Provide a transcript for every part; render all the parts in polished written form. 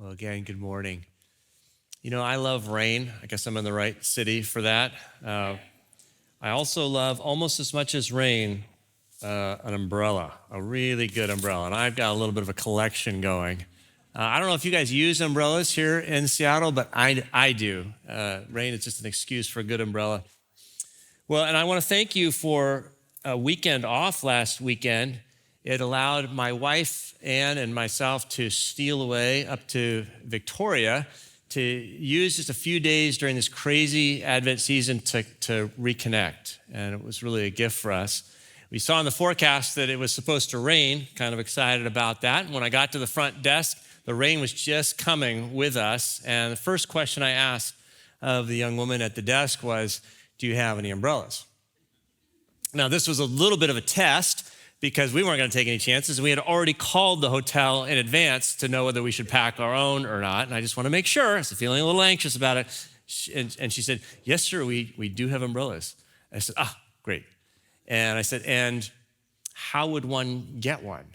Well, again, good morning. You know, I love rain. I guess I'm in the right city for that. I also love, almost as much as rain, an umbrella, a really good umbrella. And I've got a little bit of a collection going. I don't know if you guys use umbrellas here in Seattle, but I do. Rain is just an excuse for a good umbrella. Well, and I want to thank you for a weekend off last weekend. It allowed my wife, Ann, and myself to steal away up to Victoria to use just a few days during this crazy Advent season to reconnect. And it was really a gift for us. We saw in the forecast that it was supposed to rain, kind of excited about that. And when I got to the front desk, the rain was just coming with us. And the first question I asked of the young woman at the desk was, "Do you have any umbrellas?" Now, this was a little bit of a test because we weren't going to take any chances. We had already called the hotel in advance to know whether we should pack our own or not. And I just want to make sure. I was feeling a little anxious about it. And she said, "Yes, sir, we do have umbrellas." I said, great. And I said, "And how would one get one?"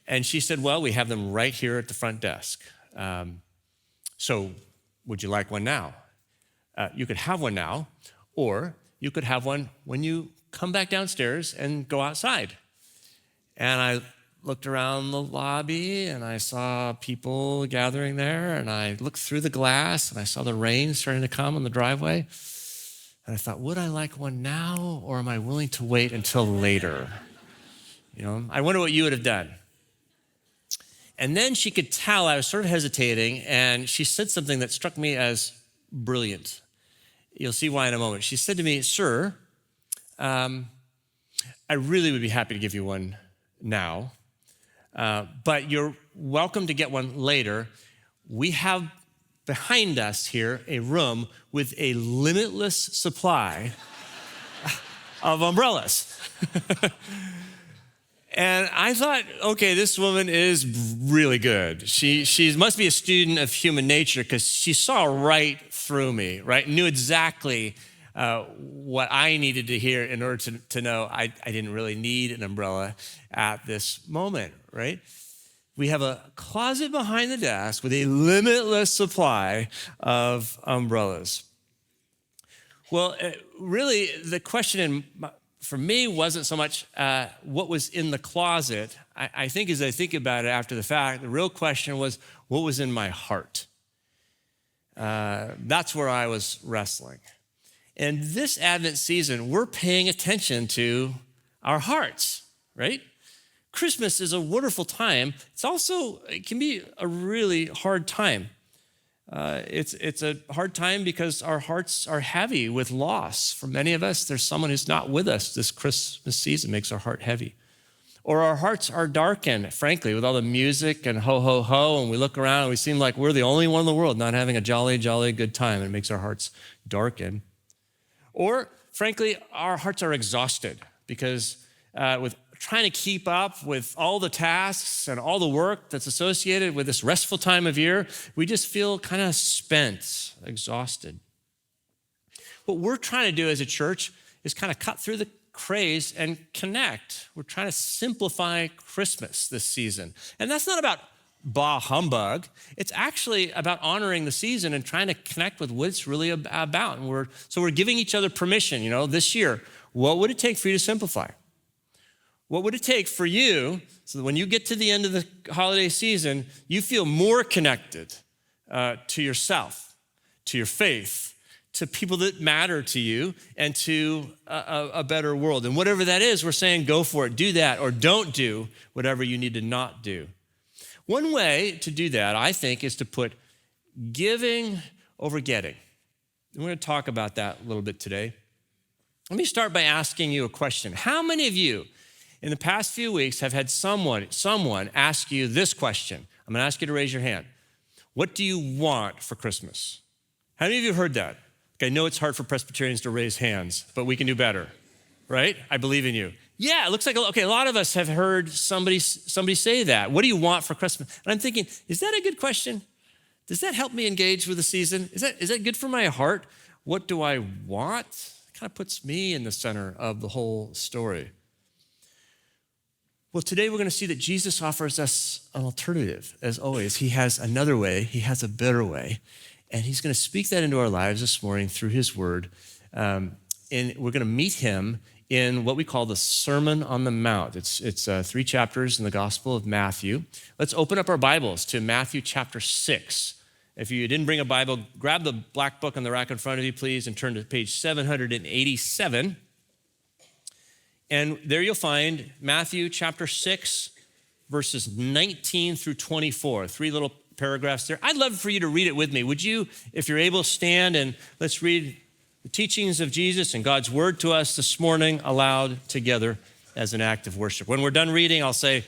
And she said, "Well, we have them right here at the front desk. So would you like one now? You could have one now, or you could have one when you come back downstairs and go outside." And I looked around the lobby and I saw people gathering there, and I looked through the glass and I saw the rain starting to come on the driveway. And I thought, would I like one now, or am I willing to wait until later? You know, I wonder what you would have done. And then she could tell I was sort of hesitating, and she said something that struck me as brilliant. You'll see why in a moment. She said to me, "Sir, I really would be happy to give you one now, but you're welcome to get one later. We have behind us here a room with a limitless supply of umbrellas." And I thought, okay, this woman is really good. She must be a student of human nature, because she saw right through me, right? Knew exactly what I needed to hear in order to know I didn't really need an umbrella at this moment, right? We have a closet behind the desk with a limitless supply of umbrellas. Well, really, the question for me wasn't so much what was in the closet. I think as I think about it after the fact, the real question was, what was in my heart? That's where I was wrestling. And this Advent season, we're paying attention to our hearts, right? Christmas is a wonderful time. It can be a really hard time. It's a hard time because our hearts are heavy with loss. For many of us, there's someone who's not with us this Christmas season, makes our heart heavy. Or our hearts are darkened, frankly, with all the music and ho, ho, ho, and we look around and we seem like we're the only one in the world not having a jolly, jolly good time, and it makes our hearts darken. Or, frankly, our hearts are exhausted because with trying to keep up with all the tasks and all the work that's associated with this restful time of year, we just feel kind of spent, exhausted. What we're trying to do as a church is kind of cut through the craze and connect. We're trying to simplify Christmas this season. And that's not about bah humbug. It's actually about honoring the season and trying to connect with what it's really about. And we're giving each other permission, this year. What would it take for you to simplify? What would it take for you so that when you get to the end of the holiday season, you feel more connected to yourself, to your faith, to people that matter to you, and to a better world? And whatever that is, we're saying go for it, do that, or don't do whatever you need to not do. One way to do that, I think, is to put giving over getting. And we're going to talk about that a little bit today. Let me start by asking you a question. How many of you in the past few weeks have had someone ask you this question? I'm going to ask you to raise your hand. What do you want for Christmas? How many of you have heard that? Okay, I know it's hard for Presbyterians to raise hands, but we can do better, right? I believe in you. Yeah, it looks like, a lot of us have heard somebody say that. What do you want for Christmas? And I'm thinking, is that a good question? Does that help me engage with the season? Is that good for my heart? What do I want? It kind of puts me in the center of the whole story. Well, today we're going to see that Jesus offers us an alternative. As always, he has another way. He has a better way. And he's going to speak that into our lives this morning through his word. And we're going to meet him in what we call the Sermon on the Mount. It's 3 chapters in the Gospel of Matthew. Let's open up our Bibles to Matthew chapter 6. If you didn't bring a Bible, grab the black book on the rack in front of you, please, and turn to page 787. And there you'll find Matthew chapter 6, verses 19 through 24, 3 little paragraphs there. I'd love for you to read it with me. Would you, if you're able, stand and let's read the teachings of Jesus and God's word to us this morning aloud together as an act of worship. When we're done reading, I'll say,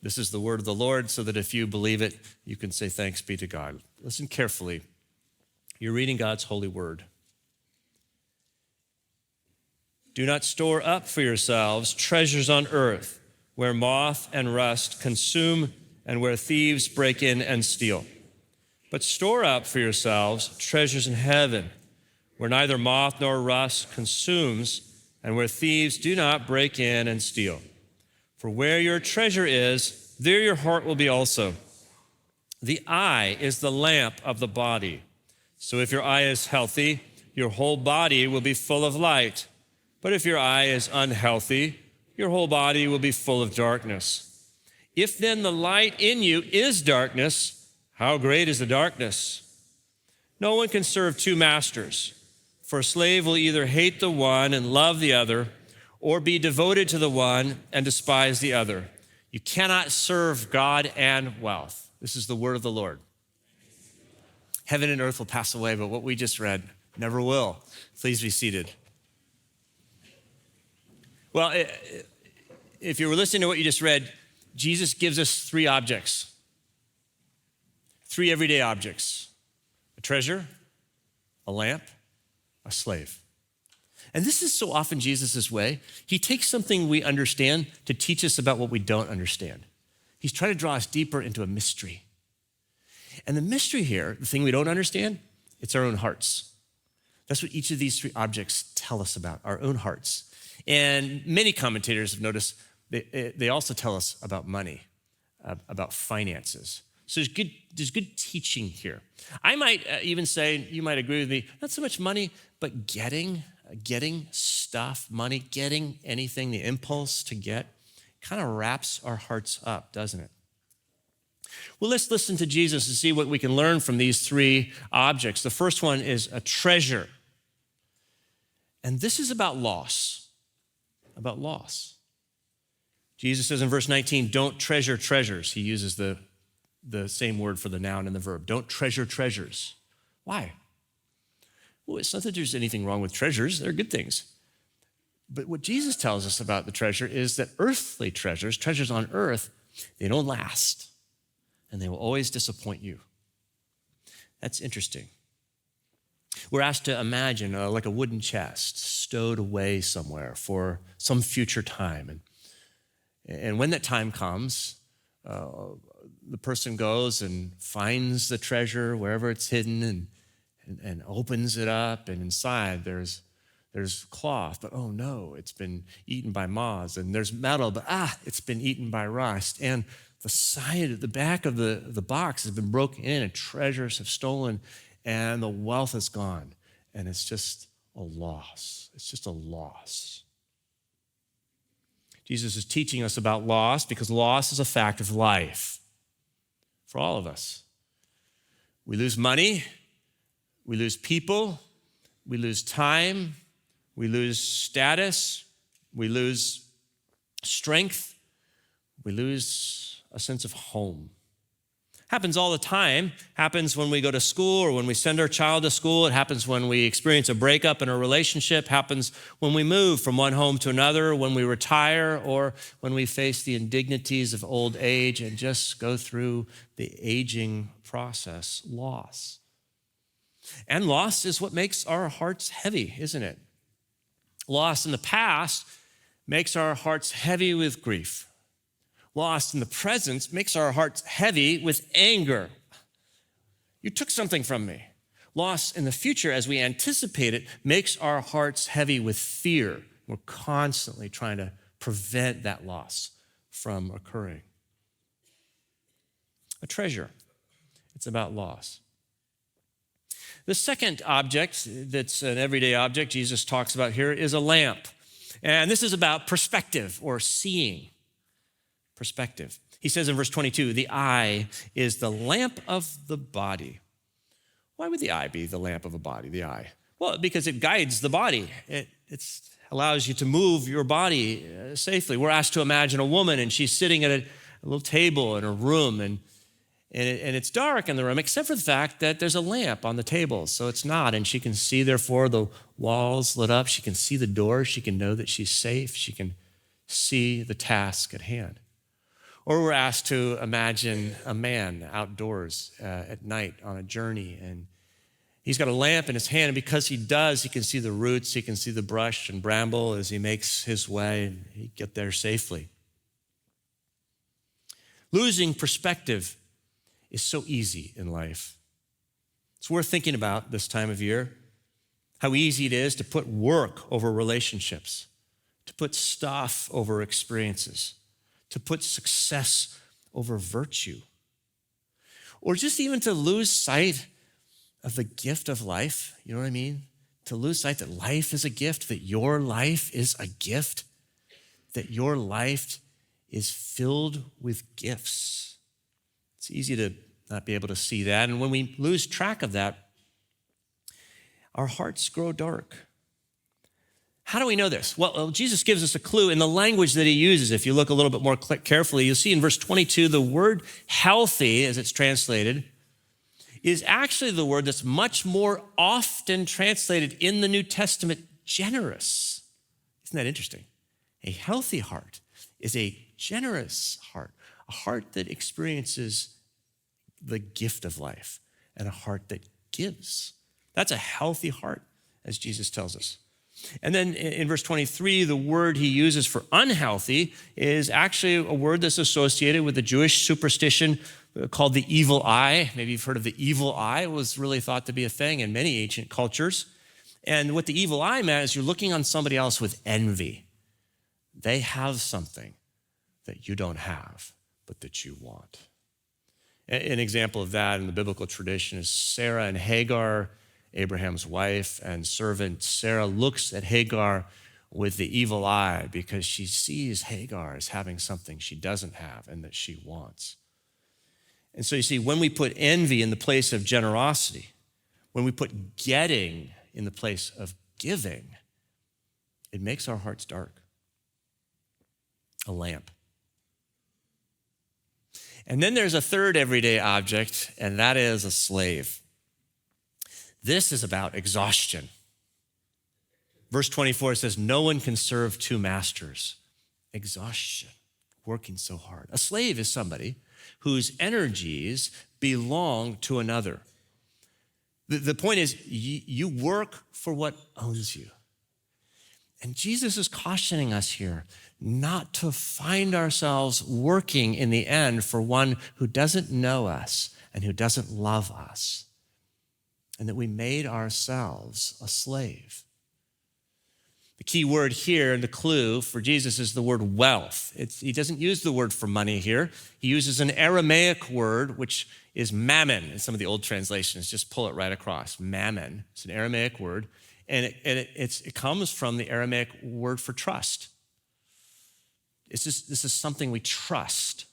this is the word of the Lord, so that if you believe it, you can say thanks be to God. Listen carefully. You're reading God's holy word. Do not store up for yourselves treasures on earth, where moth and rust consume and where thieves break in and steal. But store up for yourselves treasures in heaven, where neither moth nor rust consumes and where thieves do not break in and steal. For where your treasure is, there your heart will be also. The eye is the lamp of the body. So if your eye is healthy, your whole body will be full of light. But if your eye is unhealthy, your whole body will be full of darkness. If then the light in you is darkness, how great is the darkness? No one can serve 2 masters, for a slave will either hate the one and love the other, or be devoted to the one and despise the other. You cannot serve God and wealth. This is the word of the Lord. Heaven and earth will pass away, but what we just read never will. Please be seated. Well, if you were listening to what you just read, Jesus gives us 3 objects, 3 everyday objects: a treasure, a lamp, a slave. And this is so often Jesus' way. He takes something we understand to teach us about what we don't understand. He's trying to draw us deeper into a mystery. And the mystery here, the thing we don't understand, it's our own hearts. That's what each of these 3 objects tell us about, our own hearts. And many commentators have noticed they also tell us about money, about finances. So there's good teaching here. I might even say, you might agree with me, not so much money, but getting stuff, money, getting anything, the impulse to get, kind of wraps our hearts up, doesn't it? Well, let's listen to Jesus and see what we can learn from these 3 objects. The first one is a treasure. And this is about loss. About loss. Jesus says in verse 19, don't treasure treasures. He uses the same word for the noun and the verb. Don't treasure treasures. Why? Well, it's not that there's anything wrong with treasures. They're good things. But what Jesus tells us about the treasure is that earthly treasures, treasures on earth, they don't last. And they will always disappoint you. That's interesting. We're asked to imagine like a wooden chest stowed away somewhere for some future time. And when that time comes, the person goes and finds the treasure wherever it's hidden and opens it up. And inside there's cloth, but oh no, it's been eaten by moths. And there's metal, but it's been eaten by rust. And the back of the box has been broken in and treasures have stolen. And the wealth is gone, and it's just a loss. It's just a loss. Jesus is teaching us about loss because loss is a fact of life for all of us. We lose money, we lose people, we lose time, we lose status, we lose strength, we lose a sense of home. Happens all the time. Happens when we go to school or when we send our child to school. It happens when we experience a breakup in a relationship. Happens when we move from one home to another, when we retire, or when we face the indignities of old age and just go through the aging process. Loss. And loss is what makes our hearts heavy, isn't it? Loss in the past makes our hearts heavy with grief. Loss in the present makes our hearts heavy with anger. You took something from me. Loss in the future, as we anticipate it, makes our hearts heavy with fear. We're constantly trying to prevent that loss from occurring. A treasure. It's about loss. The second object that's an everyday object Jesus talks about here is a lamp. And this is about perspective or seeing. Perspective. He says in verse 22, the eye is the lamp of the body. Why would the eye be the lamp of a body, the eye? Well, because it guides the body. It allows you to move your body safely. We're asked to imagine a woman, and she's sitting at a little table in a room, and it's dark in the room, except for the fact that there's a lamp on the table, so it's not. And she can see, therefore, the walls lit up. She can see the door. She can know that she's safe. She can see the task at hand. Or we're asked to imagine a man outdoors at night on a journey, and he's got a lamp in his hand, and because he does, he can see the roots, he can see the brush and bramble as he makes his way, and he get there safely. Losing perspective is so easy in life. It's worth thinking about this time of year, how easy it is to put work over relationships, to put stuff over experiences, to put success over virtue, or just even to lose sight of the gift of life. You know what I mean? To lose sight that life is a gift, that your life is a gift, that your life is filled with gifts. It's easy to not be able to see that. And when we lose track of that, our hearts grow dark. How do we know this? Well, Jesus gives us a clue in the language that he uses. If you look a little bit more carefully, you'll see in verse 22, the word healthy, as it's translated, is actually the word that's much more often translated in the New Testament, generous. Isn't that interesting? A healthy heart is a generous heart, a heart that experiences the gift of life, and a heart that gives. That's a healthy heart, as Jesus tells us. And then in verse 23, the word he uses for unhealthy is actually a word that's associated with the Jewish superstition called the evil eye. Maybe you've heard of the evil eye. It was really thought to be a thing in many ancient cultures. And what the evil eye meant is you're looking on somebody else with envy. They have something that you don't have, but that you want. An example of that in the biblical tradition is Sarah and Hagar, Abraham's wife and servant. Sarah looks at Hagar with the evil eye because she sees Hagar as having something she doesn't have and that she wants. And so you see, when we put envy in the place of generosity, when we put getting in the place of giving, it makes our hearts dark. A lamp. And then there's a third everyday object, and that is a slave. This is about exhaustion. Verse 24 says, no one can serve two masters. Exhaustion, working so hard. A slave is somebody whose energies belong to another. The point is, you work for what owns you. And Jesus is cautioning us here not to find ourselves working in the end for one who doesn't know us and who doesn't love us, and that we made ourselves a slave. The key word here, and the clue for Jesus, is the word wealth. He doesn't use the word for money here. He uses an Aramaic word, which is mammon. In some of the old translations, just pull it right across. Mammon. It's an Aramaic word, and it comes from the Aramaic word for trust. This is something we trust.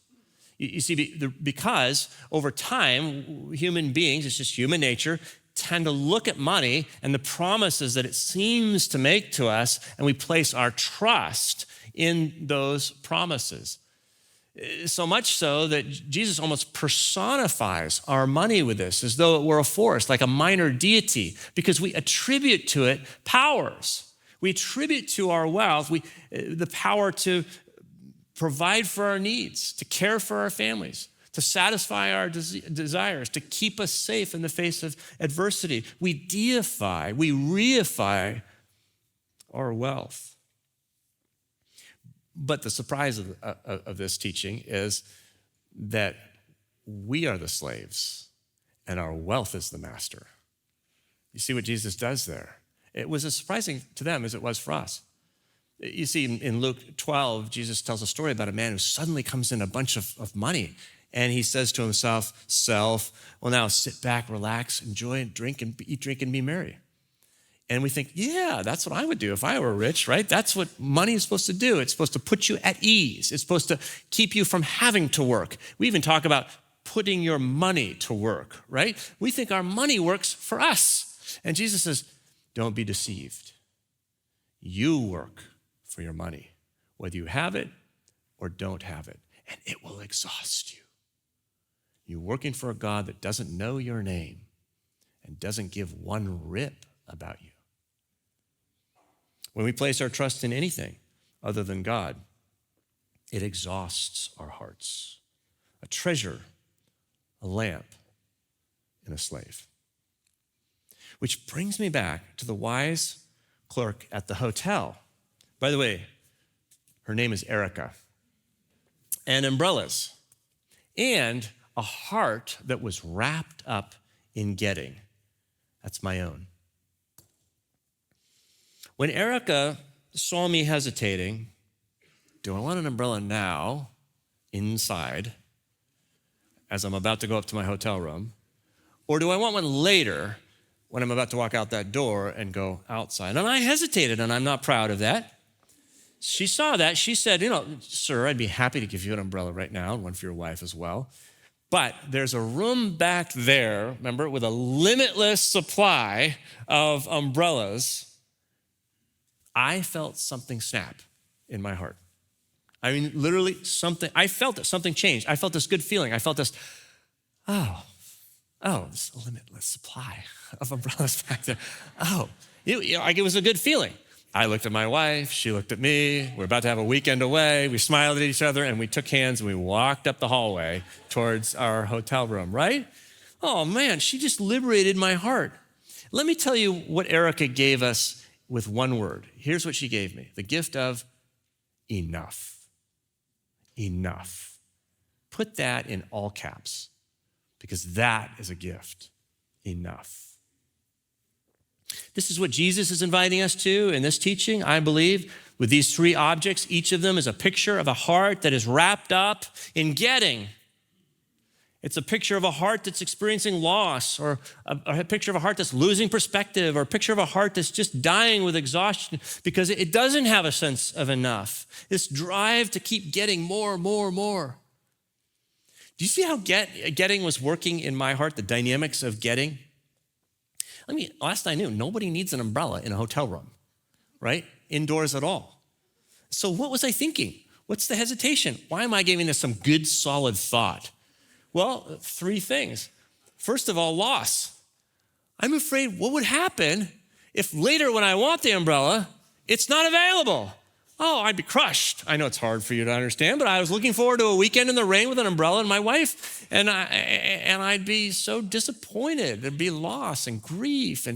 You see, because over time, human beings, it's just human nature, tend to look at money and the promises that it seems to make to us, and we place our trust in those promises. So much so that Jesus almost personifies our money with this, as though it were a force, like a minor deity, because we attribute to it powers. We attribute to our wealth the power to provide for our needs, to care for our families, to satisfy our desires, to keep us safe in the face of adversity. We deify, we reify our wealth. But the surprise of this teaching is that we are the slaves and our wealth is the master. You see what Jesus does there? It was as surprising to them as it was for us. You see, in Luke 12, Jesus tells a story about a man who suddenly comes in a bunch of money. And he says to himself, well, now sit back, relax, enjoy, and drink, and eat, drink, and be merry. And we think, yeah, that's what I would do if I were rich, right? That's what money is supposed to do. It's supposed to put you at ease. It's supposed to keep you from having to work. We even talk about putting your money to work, right? We think our money works for us. And Jesus says, don't be deceived. You work for your money, whether you have it or don't have it, and it will exhaust you. You're working for a God that doesn't know your name and doesn't give one rip about you. When we place our trust in anything other than God, it exhausts our hearts. A treasure, a lamp, and a slave. Which brings me back to the wise clerk at the hotel. By the way, her name is Erica. And umbrellas. And a heart that was wrapped up in getting. That's my own. When Erica saw me hesitating, do I want an umbrella now, inside, as I'm about to go up to my hotel room, or do I want one later when I'm about to walk out that door and go outside? And I hesitated, and I'm not proud of that. She saw that. She said, sir, I'd be happy to give you an umbrella right now, and one for your wife as well. But there's a room back there, remember, with a limitless supply of umbrellas. I felt something snap in my heart. I mean, literally something, I felt it, something changed. I felt this good feeling. I felt this, this limitless supply of umbrellas back there. It was a good feeling. I looked at my wife, she looked at me. We're about to have a weekend away. We smiled at each other and we took hands and we walked up the hallway towards our hotel room, right? Oh man, she just liberated my heart. Let me tell you what Erica gave us with one word. Here's what she gave me, the gift of enough. Enough. Put that in all caps because that is a gift. Enough. This is what Jesus is inviting us to in this teaching, I believe, with these three objects. Each of them is a picture of a heart that is wrapped up in getting. It's a picture of a heart that's experiencing loss, or a picture of a heart that's losing perspective, or a picture of a heart that's just dying with exhaustion because it doesn't have a sense of enough. This drive to keep getting more. Do you see how getting was working in my heart, the dynamics of getting? Last I knew, nobody needs an umbrella in a hotel room, right? Indoors at all. So what was I thinking? What's the hesitation? Why am I giving this some good, solid thought? Well, three things. First of all, loss. I'm afraid what would happen if later when I want the umbrella, it's not available? Oh, I'd be crushed. I know it's hard for you to understand, but I was looking forward to a weekend in the rain with an umbrella and my wife, and I'd be so disappointed. There'd be loss and grief.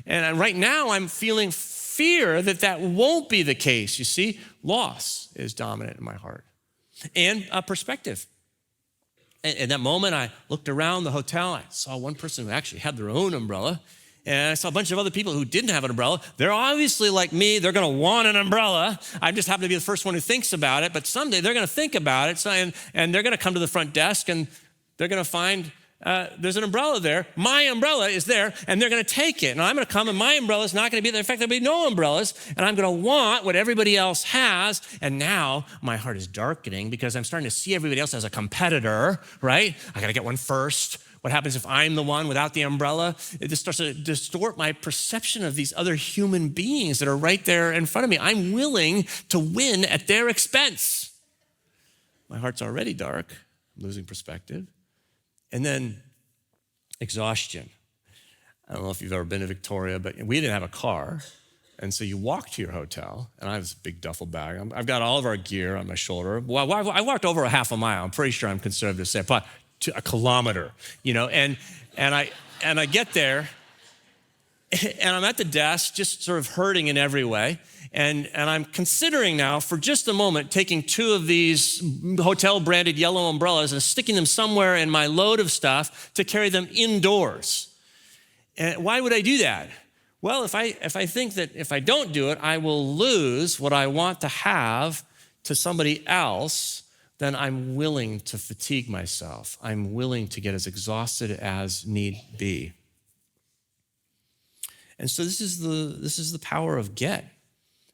And right now I'm feeling fear that won't be the case. You see, loss is dominant in my heart. And perspective. In that moment, I looked around the hotel. I saw one person who actually had their own umbrella. And I saw a bunch of other people who didn't have an umbrella. They're obviously like me. They're going to want an umbrella. I just happen to be the first one who thinks about it. But someday they're going to think about it. And they're going to come to the front desk and they're going to find there's an umbrella there. My umbrella is there and they're going to take it. And I'm going to come and my umbrella is not going to be there. In fact, there'll be no umbrellas. And I'm going to want what everybody else has. And now my heart is darkening because I'm starting to see everybody else as a competitor, right? I got to get one first. What happens if I'm the one without the umbrella? It just starts to distort my perception of these other human beings that are right there in front of me. I'm willing to win at their expense. My heart's already dark. I'm losing perspective. And then exhaustion. I don't know if you've ever been to Victoria, but we didn't have a car. And so you walk to your hotel, and I have this big duffel bag. I've got all of our gear on my shoulder. Well, I walked over a half a mile. I'm pretty sure I'm conservative to say, probably to a kilometer, and I get there, and I'm at the desk, just sort of hurting in every way. And I'm considering now, for just a moment, taking two of these hotel-branded yellow umbrellas and sticking them somewhere in my load of stuff to carry them indoors. And why would I do that? Well, if I think that if I don't do it, I will lose what I want to have to somebody else, then I'm willing to fatigue myself. I'm willing to get as exhausted as need be. And so this is the power of get.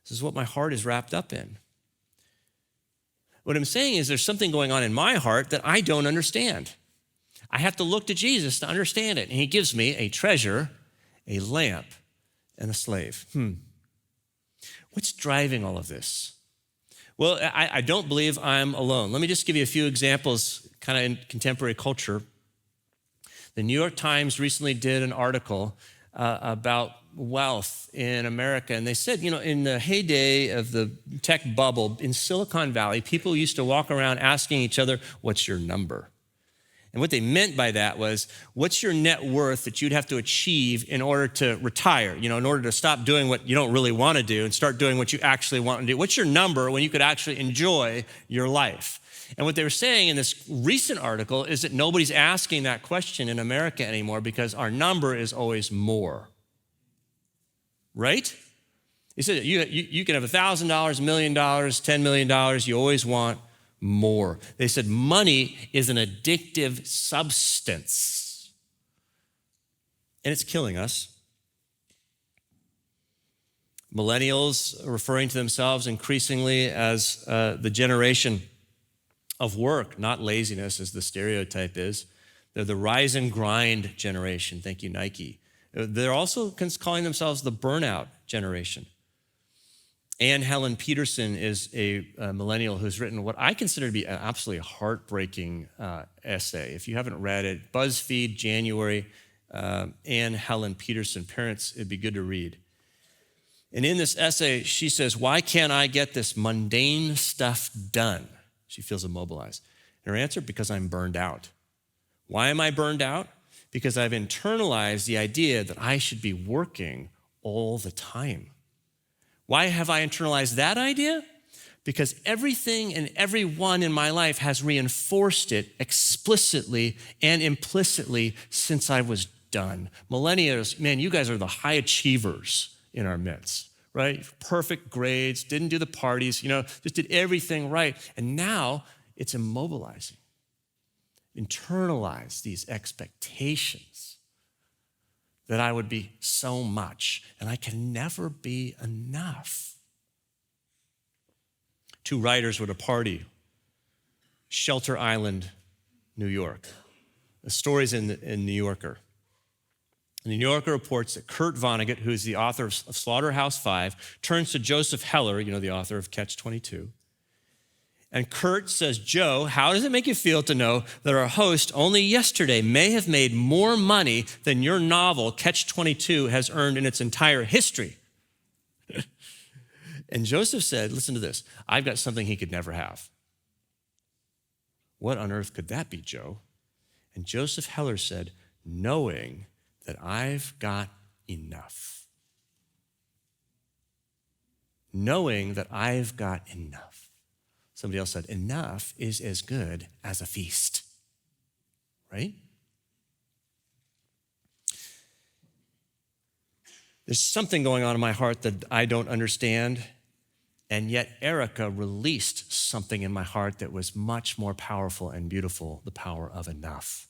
This is what my heart is wrapped up in. What I'm saying is there's something going on in my heart that I don't understand. I have to look to Jesus to understand it. And he gives me a treasure, a lamp, and a slave. What's driving all of this? Well, I don't believe I'm alone. Let me just give you a few examples kind of in contemporary culture. The New York Times recently did an article about wealth in America. And they said, in the heyday of the tech bubble in Silicon Valley, people used to walk around asking each other, what's your number? And what they meant by that was, what's your net worth that you'd have to achieve in order to retire? In order to stop doing what you don't really want to do and start doing what you actually want to do. What's your number when you could actually enjoy your life? And what they were saying in this recent article is that nobody's asking that question in America anymore because our number is always more. Right? He said you can have $1,000, $1 million, $10 million. You always want more. They said money is an addictive substance. And it's killing us. Millennials are referring to themselves increasingly as the generation of work, not laziness as the stereotype is. They're the rise and grind generation. Thank you, Nike. They're also calling themselves the burnout generation. Anne Helen Peterson is a millennial who's written what I consider to be an absolutely heartbreaking essay. If you haven't read it, BuzzFeed, January, Anne Helen Peterson, parents, it'd be good to read. And in this essay, she says, why can't I get this mundane stuff done? She feels immobilized. And her answer, because I'm burned out. Why am I burned out? Because I've internalized the idea that I should be working all the time. Why have I internalized that idea? Because everything and everyone in my life has reinforced it explicitly and implicitly since I was done. Millennials, man, you guys are the high achievers in our midst, right? Perfect grades, didn't do the parties, just did everything right. And now it's immobilizing. Internalize these expectations that I would be so much, and I can never be enough. Two writers were at a party, Shelter Island, New York. The story's in New Yorker. And the New Yorker reports that Kurt Vonnegut, who is the author of Slaughterhouse-Five, turns to Joseph Heller, the author of Catch-22. And Kurt says, Joe, how does it make you feel to know that our host only yesterday may have made more money than your novel, Catch-22, has earned in its entire history? And Joseph said, listen to this, I've got something he could never have. What on earth could that be, Joe? And Joseph Heller said, knowing that I've got enough. Knowing that I've got enough. Somebody else said, enough is as good as a feast, right? There's something going on in my heart that I don't understand, and yet Erica released something in my heart that was much more powerful and beautiful, the power of enough.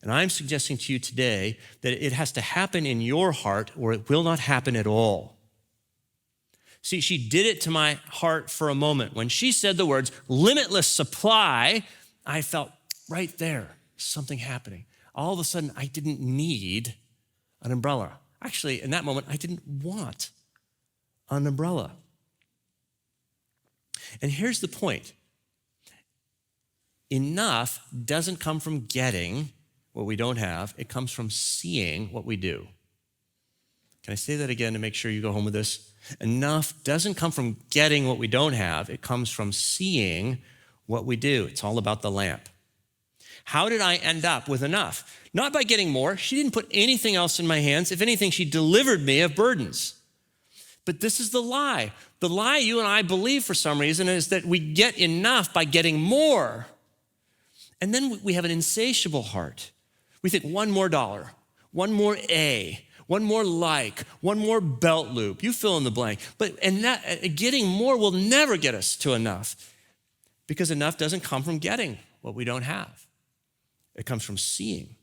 And I'm suggesting to you today that it has to happen in your heart or it will not happen at all. See, she did it to my heart for a moment. When she said the words, limitless supply, I felt right there, something happening. All of a sudden, I didn't need an umbrella. Actually, in that moment, I didn't want an umbrella. And here's the point. Enough doesn't come from getting what we don't have. It comes from seeing what we do. Can I say that again to make sure you go home with this? Enough doesn't come from getting what we don't have. It comes from seeing what we do. It's all about the lamp. How did I end up with enough? Not by getting more. She didn't put anything else in my hands. If anything, she delivered me of burdens. But this is the lie. The lie you and I believe for some reason is that we get enough by getting more. And then we have an insatiable heart. We think one more dollar, one more A, one more like, one more belt loop. You fill in the blank. And that getting more will never get us to enough, because enough doesn't come from getting what we don't have. It comes from seeing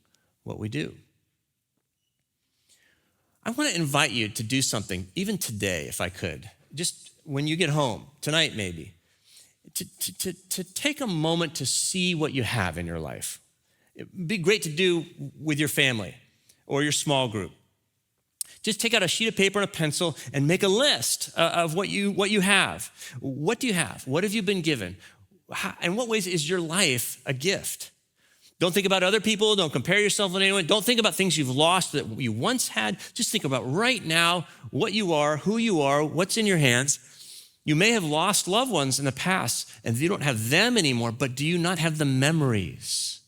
what we do. I want to invite you to do something, even today, if I could, just when you get home, tonight maybe, to take a moment to see what you have in your life. It'd be great to do with your family or your small group. Just take out a sheet of paper and a pencil and make a list of what you have. What do you have? What have you been given? In what ways is your life a gift? Don't think about other people. Don't compare yourself with anyone. Don't think about things you've lost that you once had. Just think about right now what you are, who you are, what's in your hands. You may have lost loved ones in the past and you don't have them anymore, but do you not have the memories?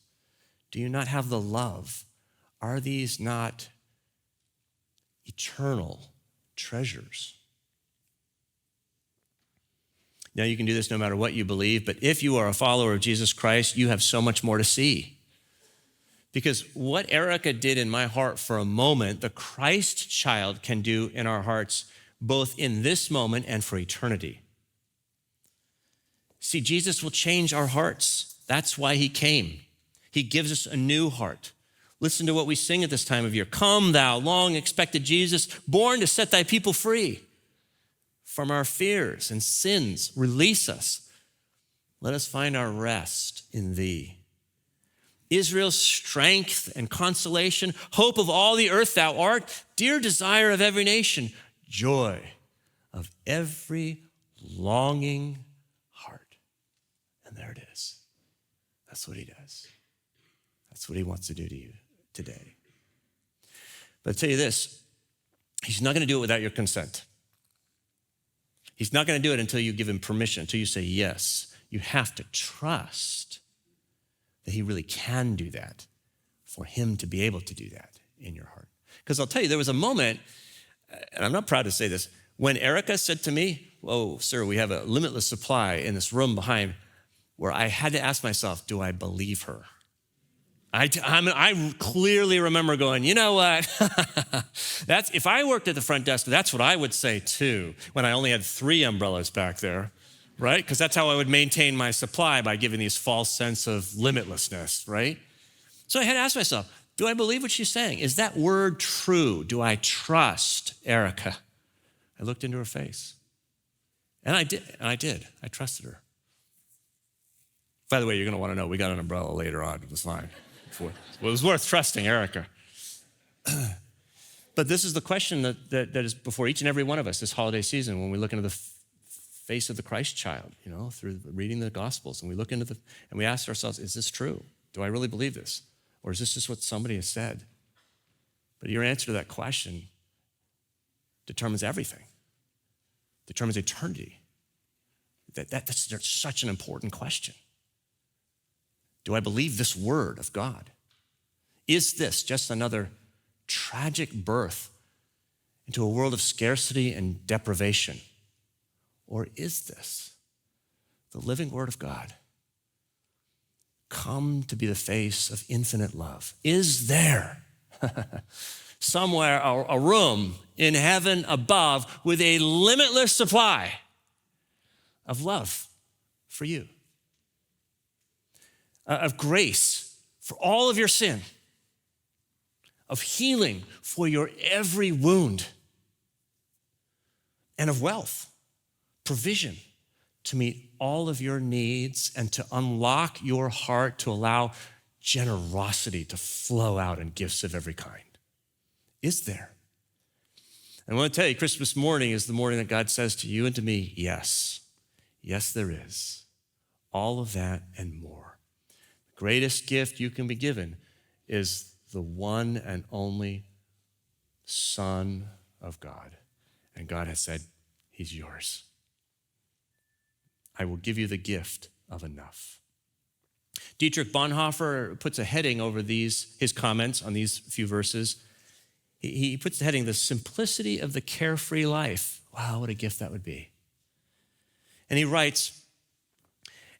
Do you not have the love? Are these not eternal treasures? Now, you can do this no matter what you believe, but if you are a follower of Jesus Christ, you have so much more to see. Because what Erica did in my heart for a moment, the Christ child can do in our hearts, both in this moment and for eternity. See, Jesus will change our hearts. That's why he came. He gives us a new heart. Listen to what we sing at this time of year. Come, thou long expected Jesus, born to set thy people free from our fears and sins. Release us. Let us find our rest in thee. Israel's strength and consolation, hope of all the earth thou art, dear desire of every nation, joy of every longing heart. And there it is. That's what he does. That's what he wants to do to you today. But I'll tell you this, he's not going to do it without your consent. He's not going to do it until you give him permission, until you say yes. You have to trust that he really can do that, for him to be able to do that in your heart. Because I'll tell you, there was a moment, and I'm not proud to say this, when Erica said to me, "Oh, sir, we have a limitless supply in this room behind," where I had to ask myself, do I believe her? I clearly remember going, you know what? If I worked at the front desk, that's what I would say too, when I only had 3 umbrellas back there. Right? Because that's how I would maintain my supply, by giving these false sense of limitlessness, right? So I had to ask myself, do I believe what she's saying? Is that word true? Do I trust Erica? I looked into her face. And I did. I trusted her. By the way, you're going to want to know, we got an umbrella later on. It was fine. Well, it was worth trusting Erica. But this is the question that is before each and every one of us this holiday season, when we look into the face of the Christ child, through reading the Gospels, and we look into and we ask ourselves, is this true? Do I really believe this? Or is this just what somebody has said? But your answer to that question determines everything, determines eternity. That's such an important question. Do I believe this word of God? Is this just another tragic birth into a world of scarcity and deprivation? Or is this the living word of God, come to be the face of infinite love? Is there somewhere a room in heaven above with a limitless supply of love for you, of grace for all of your sin, of healing for your every wound, and of wealth, provision to meet all of your needs and to unlock your heart to allow generosity to flow out in gifts of every kind? Is there? And I want to tell you, Christmas morning is the morning that God says to you and to me, yes. Yes, there is. All of that and more. The greatest gift you can be given is the one and only Son of God. And God has said, he's yours. I will give you the gift of enough. Dietrich Bonhoeffer puts a heading over his comments on these few verses. He puts the heading, the simplicity of the carefree life. Wow, what a gift that would be. And he writes,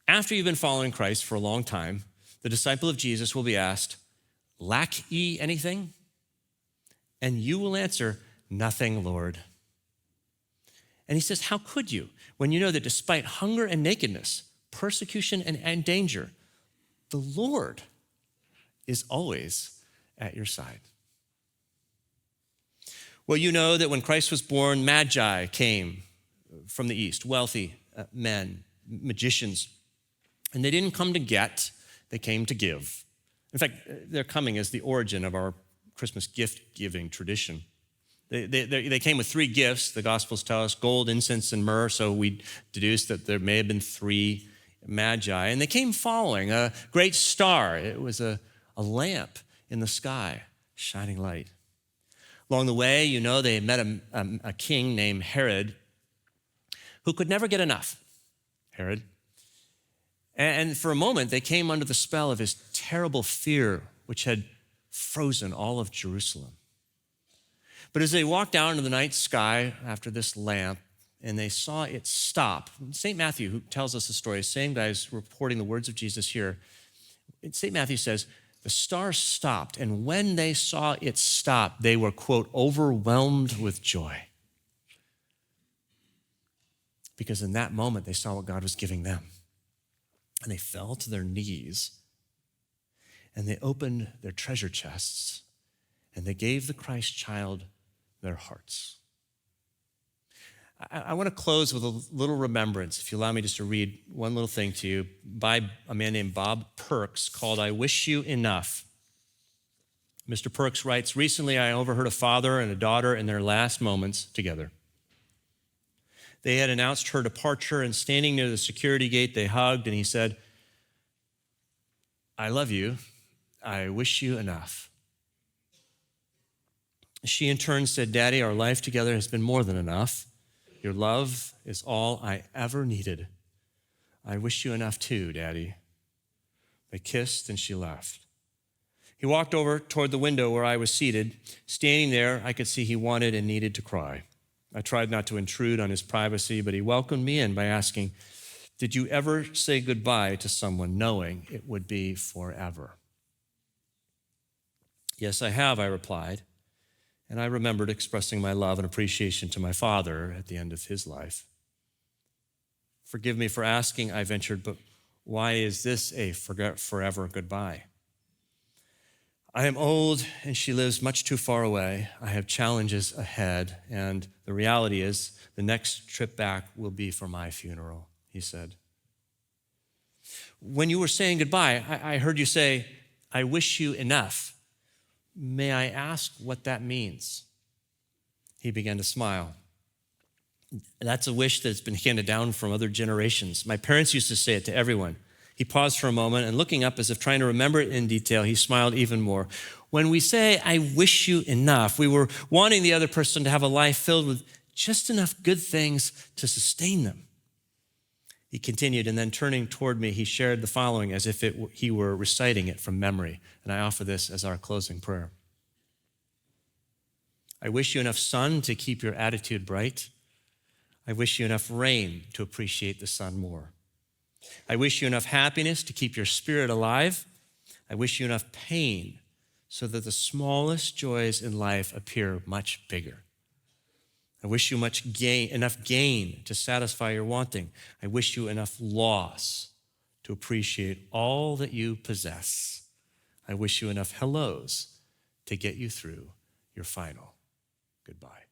after you've been following Christ for a long time, the disciple of Jesus will be asked, lack ye anything? And you will answer, nothing, Lord. And he says, how could you, when you know that despite hunger and nakedness, persecution and danger, the Lord is always at your side? Well, you know that when Christ was born, magi came from the east, wealthy men, magicians. And they didn't come to get, they came to give. In fact, their coming is the origin of our Christmas gift-giving tradition. They came with 3 gifts, the Gospels tell us, gold, incense, and myrrh, so we deduce that there may have been 3 magi. And they came following a great star. It was a lamp in the sky, shining light. Along the way, you know, they met a king named Herod who could never get enough, Herod. And for a moment, they came under the spell of his terrible fear, which had frozen all of Jerusalem. But as they walked down into the night sky after this lamp, and they saw it stop, St. Matthew, who tells us the story, same guy's reporting the words of Jesus here, St. Matthew says, the star stopped, and when they saw it stop, they were, quote, overwhelmed with joy. Because in that moment, they saw what God was giving them. And they fell to their knees, and they opened their treasure chests, and they gave the Christ child their hearts. I want to close with a little remembrance, if you allow me just to read one little thing to you, by a man named Bob Perks called I Wish You Enough. Mr. Perks writes, recently I overheard a father and a daughter in their last moments together. They had announced her departure, and standing near the security gate, they hugged, and he said, I love you. I wish you enough. She in turn said, Daddy, our life together has been more than enough. Your love is all I ever needed. I wish you enough too, Daddy. They kissed and she left. He walked over toward the window where I was seated. Standing there, I could see he wanted and needed to cry. I tried not to intrude on his privacy, but he welcomed me in by asking, did you ever say goodbye to someone knowing it would be forever? Yes, I have, I replied. And I remembered expressing my love and appreciation to my father at the end of his life. Forgive me for asking, I ventured, but why is this a forever goodbye? I am old and she lives much too far away. I have challenges ahead, and the reality is the next trip back will be for my funeral, he said. When you were saying goodbye, I heard you say, I wish you enough. May I ask what that means? He began to smile. That's a wish that's been handed down from other generations. My parents used to say it to everyone. He paused for a moment, and looking up as if trying to remember it in detail, he smiled even more. When we say, I wish you enough, we were wanting the other person to have a life filled with just enough good things to sustain them. He continued, and then turning toward me, he shared the following as if he were reciting it from memory. And I offer this as our closing prayer. I wish you enough sun to keep your attitude bright. I wish you enough rain to appreciate the sun more. I wish you enough happiness to keep your spirit alive. I wish you enough pain so that the smallest joys in life appear much bigger. I wish you enough gain to satisfy your wanting. I wish you enough loss to appreciate all that you possess. I wish you enough hellos to get you through your final goodbye.